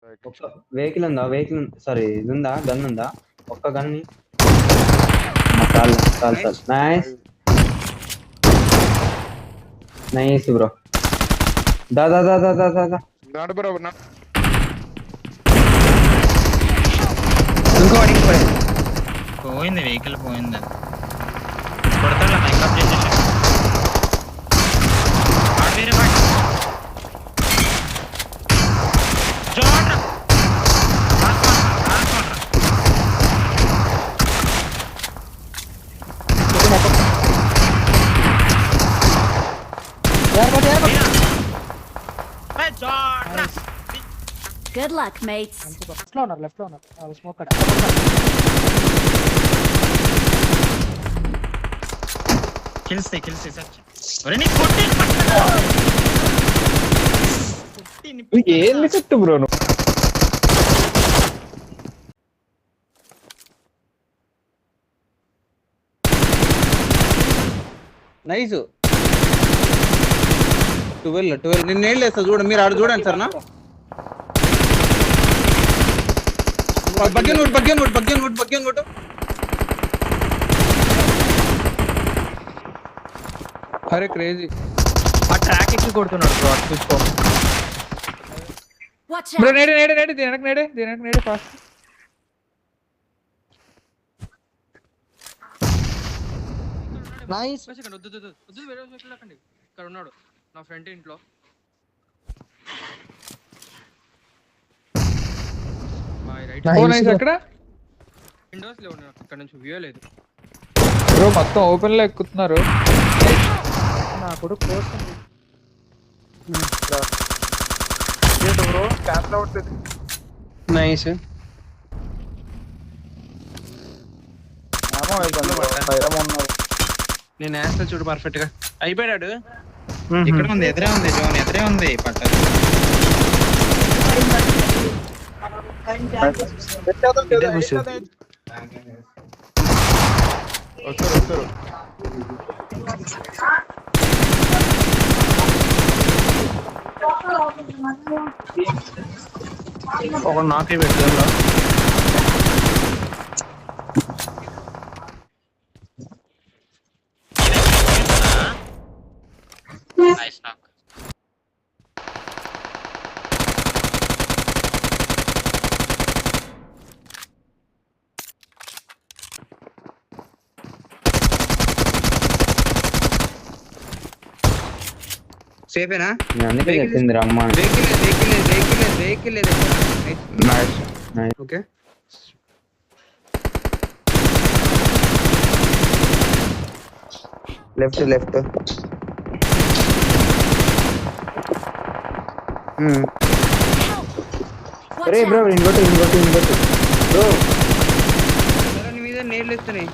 ఒక్క వెహికల్ ఉందా? Vehicle sorry ఇది ఉందా? గన్ ఉందా? ఒక్క గన్ చాలు చాలు చాలు. Nice nice bro. దా దా దా దా దా దా దా. నాడు బ్రో ఇంకోటి పోయింది, వెహికల్ పోయింది. అది కొడతాడు మేకప్ చేసేసి వేరే పాట జోడ్రా Good luck, mates. లెఫ్ట్ లో ఉన్నారు స్మోక్ కడ కిల్స్ సచ్ ఒరే నీ కొట్టి ఏంది చెట్టు బ్రో నైస్ 12 నేను నేల్ వేస్తా చూడండి, మీరు ఆడ చూడండి సార్. నా బగ్గన్ కొట్టు. అరే క్రేజీ ఆ ట్రాక్ ఎక్కి కొడుతున్నాడు బ్రో, అటు చూసుకో. Watch bro. out. నేడే దీనికి నేడే ఫాస్ట్. నైస్. వద్దు వేరే సైకిల్ లేకండి. ఇక్కడ ఉన్నాడు నా ఫ్రెండ్ ఇంట్లో. ఓ నైస్. అక్కడ విండోస్ లేవు, నాకు ఇక్కడ నుంచి వ్యూ లేదు. బ్రో మొత్తం ఓపెన్ లో ఎక్కుతున్నారు. నా కొడుకు కోసం బ్రో క్యాన్సిల్ అవుతుంది. నైస్. నేను వేస్తా చూడు పర్ఫెక్ట్ గా. అయిపోయాడు. ఇక్కడ ఉంది, ఎదురే ఉంది జోన్, ఎదురే ఉంది పట్ట. వస్తారు. ఒక నాకే పెట్టాను. నైస్ నాక్. సేఫేనా? నేను అందుకే చెప్పింది రమ్మా. Vehicle nice. Okay. Left Watch అరే బ్రో out. ఇంకోటి బ్రో. నీ మీద నేర్లు ఇస్తున్నాయి.